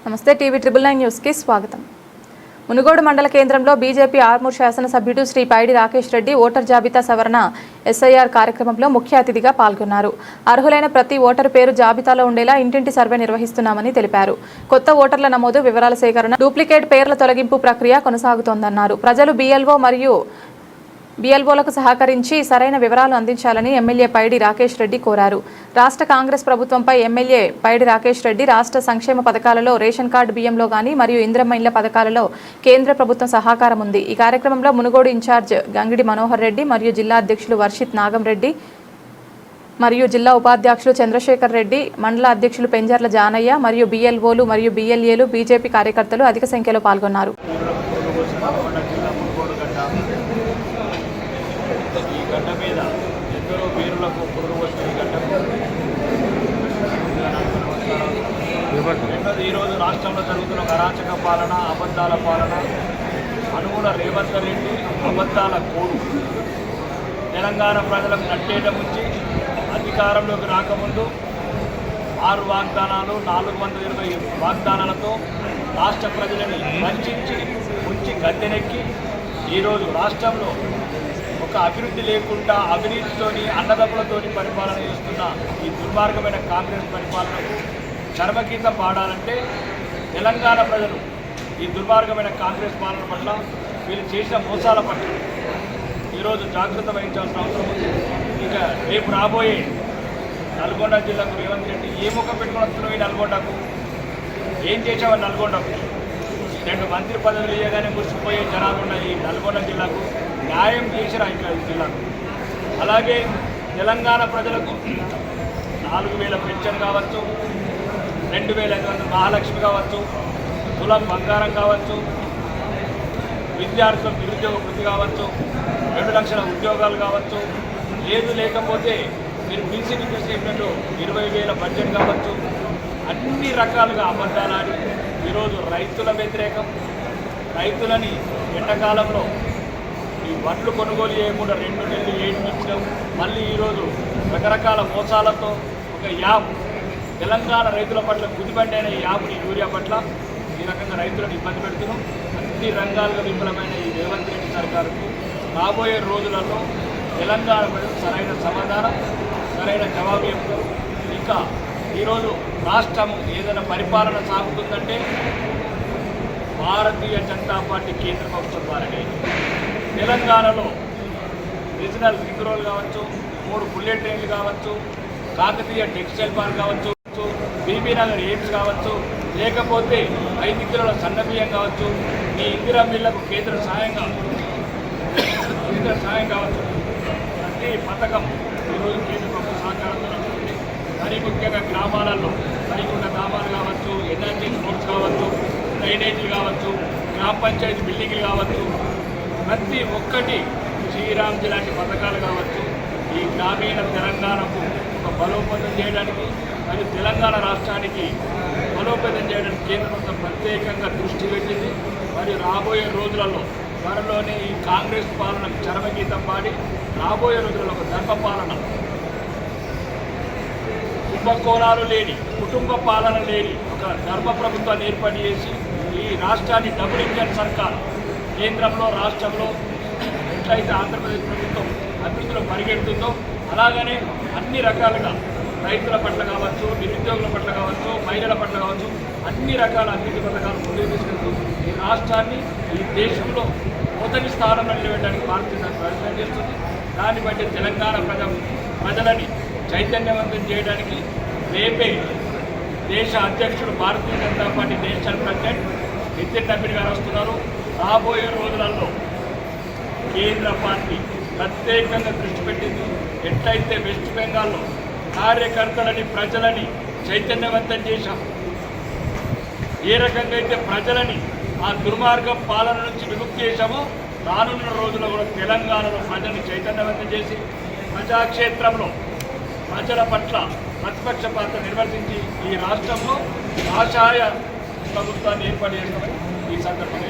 నమస్తే TV 999 news కి స్వాగతం. మునుగోడు మండల కేంద్రంలో బీజేపీ ఆర్మూర్ శాసనసభ్యుడు శ్రీ పైడి రాకేష్ రెడ్డి ఓటర్ జాబితా సవరణ ఎస్ఐఆర్ కార్యక్రమంలో ముఖ్య అతిథిగా పాల్గొన్నారు. అర్హులైన ప్రతి ఓటరు పేరు జాబితాలో ఉండేలా ఇంటింటి సర్వే నిర్వహిస్తున్నామని తెలిపారు. కొత్త ఓటర్ల నమోదు, వివరాల సేకరణ, డూప్లికేట్ పేర్ల తొలగింపు ప్రక్రియ కొనసాగుతోందన్నారు. ప్రజలు బీఎల్ఓ మరియు బీఎల్ఓలకు సహకరించి సరైన వివరాలు అందించాలని ఎమ్మెల్యే పైడి రాకేష్ రెడ్డి కోరారు. రాష్ట్ర కాంగ్రెస్ ప్రభుత్వంపై ఎమ్మెల్యే పైడి రాకేష్ రెడ్డి రాష్ట్ర సంక్షేమ పథకాలలో రేషన్ కార్డు బియ్యంలో గాని మరియు ఇంద్రమ్మ ఇళ్ల పథకాలలో కేంద్ర ప్రభుత్వం సహకారం ఉంది. ఈ కార్యక్రమంలో మునుగోడు ఇన్ఛార్జ్ గంగిడి మనోహర్ రెడ్డి మరియు జిల్లా అధ్యక్షులు వర్షిత్ నాగం రెడ్డి మరియు జిల్లా ఉపాధ్యక్షులు చంద్రశేఖర్ రెడ్డి, మండల అధ్యక్షులు పెంజర్ల జానయ్య మరియు బీఎల్ఓలు మరియు బీఎల్ఏలు, బీజేపీ కార్యకర్తలు అధిక సంఖ్యలో పాల్గొన్నారు. ఈ గడ్డ మీద ఎందరో వీరులకు పురుగు వచ్చిన ఈ గడ్డ ఈరోజు రాష్ట్రంలో జరుగుతున్న ఒక అరాచక పాలన, అబద్ధాల పాలన, అనుగుణ రేవంత్ రెడ్డి అబద్ధాల కోడు తెలంగాణ ప్రజలకు నట్టేట ముంచి అధికారంలోకి రాకముందు 6 వాగ్దానాలు 420 వాగ్దానాలతో రాష్ట్ర ప్రజలని వంచి ముంచి గద్దెనెక్కి ఈరోజు రాష్ట్రంలో ఒక అభివృద్ధి లేకుండా అవినీతితోని అన్నదమ్ములతోని పరిపాలన చేస్తున్న ఈ దుర్మార్గమైన కాంగ్రెస్ పరిపాలనకు చర్మగీతం పాడాలంటే తెలంగాణ ప్రజలు ఈ దుర్మార్గమైన కాంగ్రెస్ పాలన పట్ల వీళ్ళు చేసిన మోసాల పట్ల ఈరోజు జాగ్రత్త వహించాల్సిన అవసరం ఉంది. ఇక రేపు రాబోయే నల్గొండ జిల్లాకు రేవంత్ రెడ్డి ఏ ముఖం పెట్టుకుని వస్తున్నావు? ఈ నల్గొండకు ఏం చేసావు? నల్గొండకు 2 మంత్రి పదవులు ఇవ్వగానే మురిసిపోయే జనాలు ఉన్నాయి. ఈ నల్గొండ జిల్లాకు న్యాయం చేసిరా ఇక్కడ జిల్లాకు. అలాగే తెలంగాణ ప్రజలకు 4000 పెన్షన్ కావచ్చు, 2500 మహాలక్ష్మి కావచ్చు, తులం బంగారం కావచ్చు, విద్యార్థులకు నిరుద్యోగ వృత్తి కావచ్చు, 2 లక్షల ఉద్యోగాలు కావచ్చు, లేకపోతే మీరు బీసీని చెప్పినట్టు 20,000 బడ్జెట్ కావచ్చు, అన్ని రకాలుగా అబద్ధాలాడి ఈరోజు రైతుల వ్యతిరేకం, రైతులని ఎండాకాలంలో ఈ వడ్లు కొనుగోలు చేయకుండా 2 నెలలు ఏడ్పించడం, మళ్ళీ ఈరోజు రకరకాల మోసాలతో ఒక యాప్ తెలంగాణ రైతుల పట్ల గుదిబండైన ఈ యాప్ని యూరియా పట్ల ఈ రకంగా రైతులను ఇబ్బంది పెడుతున్నాం. అన్ని రంగాలుగా విఫలమైన ఈ రేవంత్ రెడ్డి సర్కారుకు రాబోయే రోజులలో తెలంగాణ ప్రజలు సరైన సమాధానం, సరైన జవాబు చెప్తారు. ఇంకా ఈరోజు రాష్ట్రం ఏదైనా పరిపాలన సాగుతుందంటే భారతీయ జనతా పార్టీ కేంద్ర ప్రభుత్వం ద్వారానే. తెలంగాణలో రీజనల్ రింగ్ రోడ్ కావచ్చు, 3 బుల్లెట్ ట్రైన్లు కావచ్చు, కాకతీయ టెక్స్టైల్ పార్క్ కావచ్చు, బీబీ నగర్ ఎయిమ్స్ కావచ్చు, లేకపోతే 5 కిలోల సన్నబియ్యం కావచ్చు, మీ ఇందిరా మిల్లకు కేంద్ర సాయం కావచ్చు. ప్రతి పథకం ఈరోజు కేంద్ర ప్రభుత్వ సహకారంతో నడుస్తుంది. మరి ముఖ్యంగా గ్రామాలలో సరికొండ గ్రామాలు కావచ్చు, ఎనర్జీ రోడ్స్ కావచ్చు, డ్రైనేజీలు కావచ్చు, గ్రామ పంచాయతీ బిల్డింగ్లు కావచ్చు, ప్రతి ఒక్కటి శ్రీరామ్ లాంటి పథకాలు కావచ్చు. ఈ గ్రామీణ తెలంగాణకు ఒక బలోపేతం చేయడానికి మరియు తెలంగాణ రాష్ట్రానికి బలోపేతం చేయడానికి కేంద్ర ప్రభుత్వం ప్రత్యేకంగా దృష్టి పెట్టింది. మరియు రాబోయే రోజులలో త్వరలోనే ఈ కాంగ్రెస్ పాలనకు చరమగీతం పాడి రాబోయే రోజులలో ఒక ధర్మ పాలన, కుంభకోణాలు లేని, కుటుంబ పాలన లేని ఒక ధర్మ ప్రభుత్వాన్ని ఏర్పాటు చేసి ఈ రాష్ట్రాన్ని డబుల్ ఇంజన్ సర్కార్ కేంద్రంలో రాష్ట్రంలో ఎట్లయితే ఆంధ్రప్రదేశ్ ప్రభుత్వం అభివృద్ధిలో పరిగెడుతుందో అలాగనే అన్ని రకాలుగా రైతుల పట్ల కావచ్చు, నిరుద్యోగుల పట్ల కావచ్చు, మహిళల పట్ల కావచ్చు, అన్ని రకాల అభివృద్ధి పథకాలు ముందుకు తీసుకెళ్తూ ఈ రాష్ట్రాన్ని ఈ దేశంలో మొదటి స్థానంలో నిలబెట్టడానికి భారతీయ జనతా ప్రయత్నం చేస్తుంది. దాన్ని బట్టి తెలంగాణ ప్రజలని చైతన్యవంతం చేయడానికి రేపే దేశ అధ్యక్షుడు భారతీయ జనతా పార్టీ నేషనల్ ప్రెసిడెంట్ నితిన్ నబీన్ గారు వస్తున్నారు. రాబోయే రోజులలో కేంద్ర పార్టీ ప్రత్యేకంగా దృష్టి పెట్టింది. ఎట్లయితే వెస్ట్ బెంగాల్లో కార్యకర్తలని, ప్రజలని చైతన్యవంతం చేశాం, ఏ రకంగా అయితే ప్రజలని ఆ దుర్మార్గ పాలన నుంచి విముక్తి చేశామో రానున్న రోజుల్లో కూడా తెలంగాణలో ప్రజల్ని చైతన్యవంతం చేసి ప్రజాక్షేత్రంలో ప్రజల పట్ల ప్రతిపక్ష పాత్ర నిర్వర్తించి ఈ రాష్ట్రంలో కాషాయ ప్రభుత్వాన్ని ఏర్పాటు చేస్తామని ఈ సందర్భంగా